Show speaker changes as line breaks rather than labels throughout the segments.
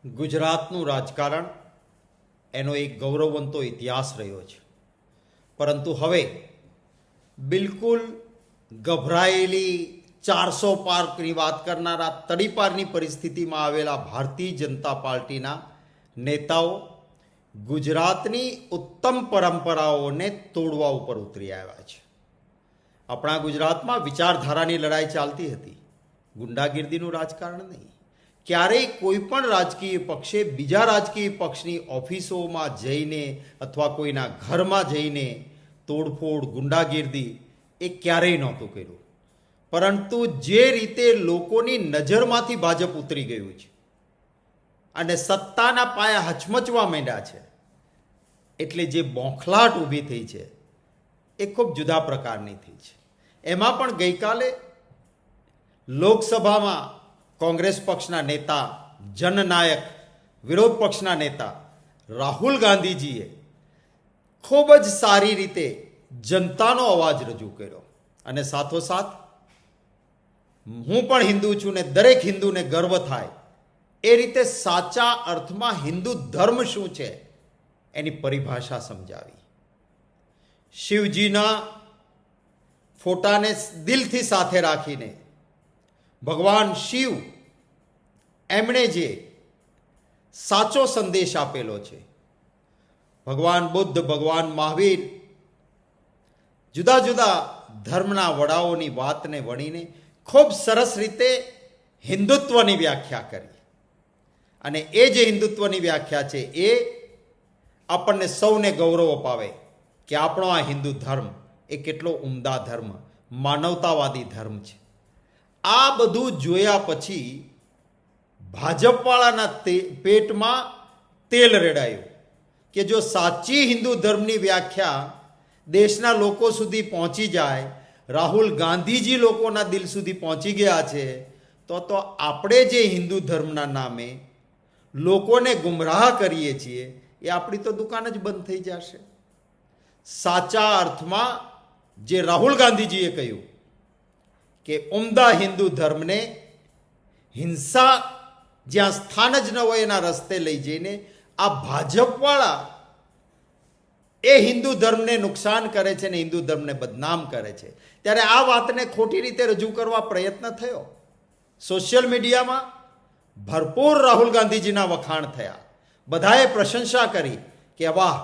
ગુજરાતનું રાજકારણ એનો એક ગૌરવવંતો ઇતિહાસ રહ્યો છે, પરંતુ હવે બિલકુલ ગભરાયેલી 400 પારની વાત કરનારા તડીપારની પરિસ્થિતિમાં આવેલા ભારતીય જનતા પાર્ટીના નેતાઓ ગુજરાતની ઉત્તમ પરંપરાઓને તોડવા ઉપર ઉતરી આવ્યા છે. આપણા ગુજરાતમાં વિચારધારાની લડાઈ ચાલતી હતી, ગુંડાગીર્દીનું રાજકારણ નહીં. ક્યારેય કોઈ પણ રાજકીય પક્ષે બીજા રાજકીય પક્ષની ઓફિસોમાં જઈને અથવા કોઈના ઘરમાં જઈને તોડફોડ, ગુંડાગીર્દી એ ક્યારેય નહોતું કર્યું. પરંતુ જે રીતે લોકોની નજરમાંથી ભાજપ ઉતરી ગયું છે અને સત્તાના પાયા હચમચવા માંડ્યા છે, એટલે જે બોખલાટ ઊભી થઈ છે એ ખૂબ જુદા પ્રકારની થઈ છે. એમાં પણ ગઈકાલે લોકસભામાં કોંગ્રેસ પક્ષના નેતા, જનનાયક, વિરોધ પક્ષના નેતા રાહુલ ગાંધીજીએ ખૂબ જ સારી રીતે જનતાનો અવાજ રજૂ કર્યો અને સાથોસાથ હું પણ હિન્દુ છું ને દરેક હિન્દુને ગર્વ થાય એ રીતે સાચા અર્થમાં હિન્દુ ધર્મ શું છે એની પરિભાષા સમજાવી. શિવજીના ફોટાને દિલથી સાથે રાખીને ભગવાન શિવ એમણે જે સાચો સંદેશ આપેલો છે, ભગવાન બુદ્ધ, ભગવાન મહાવીર જુદા જુદા ધર્મના વડાઓની વાતને વણીને ખૂબ સરસ રીતે હિન્દુત્વની વ્યાખ્યા કરી. અને એ જે હિન્દુત્વની વ્યાખ્યા છે એ આપણને સૌને ગૌરવ અપાવે કે આપણો આ હિન્દુ ધર્મ એ કેટલો ઉમદા ધર્મ, માનવતાવાદી ધર્મ છે. આ બધું જોયા પછી ભાજપવાળાના પેટમાં તેલ રેડાયું કે જો સાચી હિન્દુ ધર્મની વ્યાખ્યા દેશના લોકો સુધી પહોંચી જાય, રાહુલ ગાંધીજી લોકોના દિલ સુધી પહોંચી ગયા છે, તો આપણે જે હિન્દુ ધર્મના નામે લોકોને ગુમરાહ કરીએ છીએ એ આપણી તો દુકાન જ બંધ થઈ જશે. સાચા અર્થમાં જે રાહુલ ગાંધીજીએ કહ્યું કે ઉમદા હિન્દુ ધર્મને હિંસા જ્યાં સ્થાન જ ન હોય એના રસ્તે લઈ જઈને આ ભાજપવાળા એ હિન્દુ ધર્મને નુકસાન કરે છે ને હિન્દુ ધર્મને બદનામ કરે છે, ત્યારે આ વાતને ખોટી રીતે રજૂ કરવા પ્રયત્ન થયો. સોશિયલ મીડિયામાં ભરપૂર રાહુલ ગાંધીજીના વખાણ થયા, બધાએ પ્રશંસા કરી કે વાહ,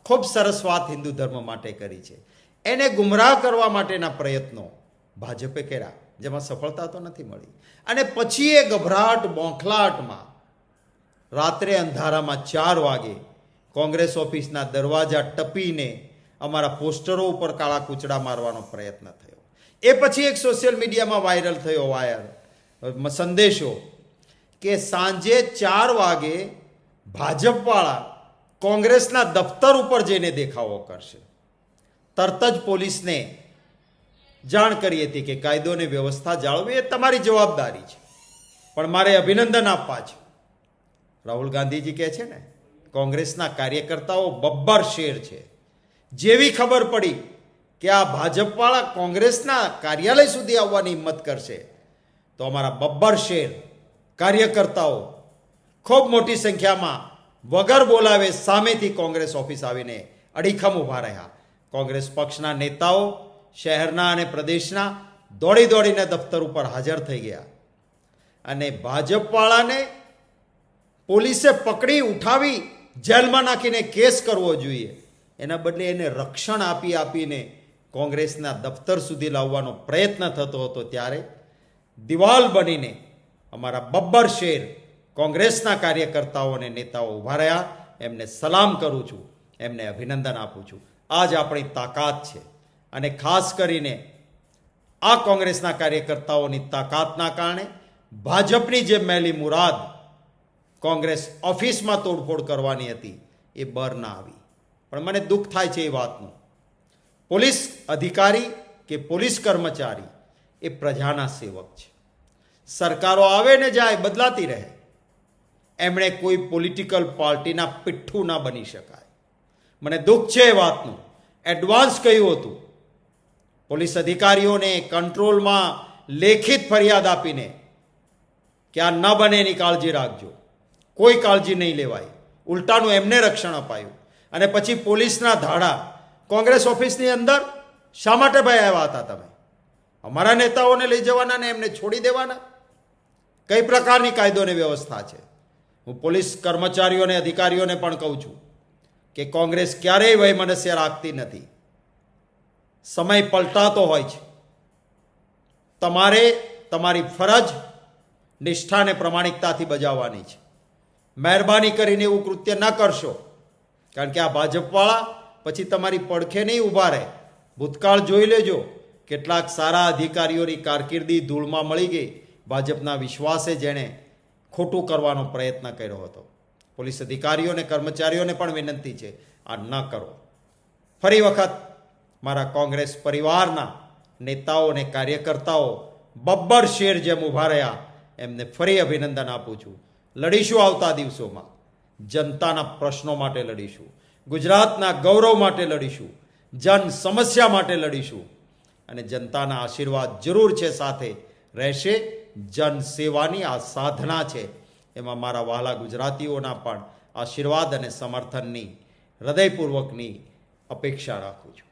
ખૂબ સરસ વાત હિન્દુ ધર્મ માટે કરી છે. એને ગુમરાહ કરવા માટેના પ્રયત્નો ભાજપે કર્યા, જેમાં સફળતા તો નથી મળી. અને પછી એ ગભરાટ, બોંખલાટમાં રાત્રે અંધારામાં 4 વાગે કોંગ્રેસ ઓફિસના દરવાજા ટપીને અમારા પોસ્ટરો ઉપર કાળા કૂચડા મારવાનો પ્રયત્ન થયો. એ પછી એક સોશિયલ મીડિયામાં વાયરલ થયો સંદેશો કે સાંજે 4 વાગે ભાજપવાળા કોંગ્રેસના દફતર ઉપર જઈને દેખાવો કરશે. તરત જ પોલીસને જાણ કરી હતી કે કાયદો અને વ્યવસ્થા જાળવવી એ તમારી જવાબદારી છે, પણ મારે અભિનંદન આપવા છે. રાહુલ ગાંધીજી કહે છે ને, કોંગ્રેસના કાર્યકર્તાઓ બબ્બર શેર છે. જેવી ખબર પડી કે આ ભાજપવાળા કોંગ્રેસના કાર્યાલય સુધી આવવાની હિંમત કરશે, તો અમારા બબ્બર શેર કાર્યકર્તાઓ ખૂબ મોટી સંખ્યામાં વગર બોલાવે સામેથી કોંગ્રેસ ઓફિસ આવીને અડીખમ ઊભા રહ્યા. કોંગ્રેસ પક્ષના નેતાઓ શહેરના અને પ્રદેશના દોડી દોડીને દફતર ઉપર હાજર થઈ ગયા અને ભાજપવાળાને પોલીસે પકડી ઉઠાવી જેલમાં નાખીને કેસ કરવો જોઈએ, એના બદલે એને રક્ષણ આપીને કોંગ્રેસના દફતર સુધી લાવવાનો પ્રયત્ન થતો હતો. ત્યારે દિવાલ બનીને અમારા બબ્બર શેર કોંગ્રેસના કાર્યકર્તાઓ અને નેતાઓ ઊભા રહ્યા. એમને સલામ કરું છું, એમને અભિનંદન આપું છું. આ જ આપણી તાકાત છે. અને ખાસ કરીને આ કોંગ્રેસના કાર્યકર્તાઓની તાકાતના કારણે ભાજપની જે મેલી મુરાદ કોંગ્રેસ ઓફિસમાં તોડફોડ કરવાની હતી એ બર ના આવી. પણ મને દુઃખ થાય છે એ વાતનું. પોલીસ અધિકારી કે પોલીસ કર્મચારી એ પ્રજાના સેવક છે. સરકારો આવે ને જાય, બદલાતી રહે. એમણે કોઈ પોલિટિકલ પાર્ટીના પિઠ્ઠું ના બની શકાય. મને દુઃખ છે એ વાતનું. એડવાન્સ કહ્યું હતું પોલીસ અધિકારીઓને, કંટ્રોલમાં લેખિત ફરિયાદ આપીને કે આ ન બને એની કાળજી રાખજો. કોઈ કાળજી નહીં લેવાય, ઉલટાનું એમને રક્ષણ અપાયું. અને પછી પોલીસના ધાડા કોંગ્રેસ ઓફિસની અંદર શા માટે ભાઈ આવ્યા હતા તમે? અમારા નેતાઓને લઈ જવાના ને એમને છોડી દેવાના? કઈ પ્રકારની કાયદો અને વ્યવસ્થા છે? હું પોલીસ કર્મચારીઓને અધિકારીઓને પણ કહું છું કે કોંગ્રેસ ક્યારેય વયમનસ્ય રાખતી નથી. સમય પલટાતો હોય છે. તમારે તમારી ફરજ નિષ્ઠા અને પ્રમાણિકતાથી બજાવવાની છે. મહેરબાની કરીને એવું કૃત્ય ન કરશો, કારણ કે આ ભાજપવાળા પછી તમારી પડખે નહીં ઊભા રહે. ભૂતકાળ જોઈ લેજો, કેટલાક સારા અધિકારીઓની કારકિર્દી ધૂળમાં મળી ગઈ ભાજપના વિશ્વાસે, જેણે ખોટું કરવાનો પ્રયત્ન કર્યો હતો. પોલીસ અધિકારીઓ અને કર્મચારીઓને પણ વિનંતી છે, આ ન કરો. ફરી વખત મારા કોંગ્રેસ પરિવારના નેતાઓ અને કાર્યકર્તાઓ બબ્બર શેર જેમ ઊભા રહ્યા, એમને ફરી અભિનંદન આપું છું. લડીશું આવતા દિવસોમાં, જનતાના પ્રશ્નો માટે લડીશું, ગુજરાતના ગૌરવ માટે લડીશું, જન સમસ્યા માટે લડીશું, અને જનતાના આશીર્વાદ જરૂર છે, સાથે રહેશે. જન સેવાની આ સાધના છે, એમાં મારા વહાલા ગુજરાતીઓના પણ આશીર્વાદ અને સમર્થનની હૃદયપૂર્વકની અપેક્ષા રાખું છું.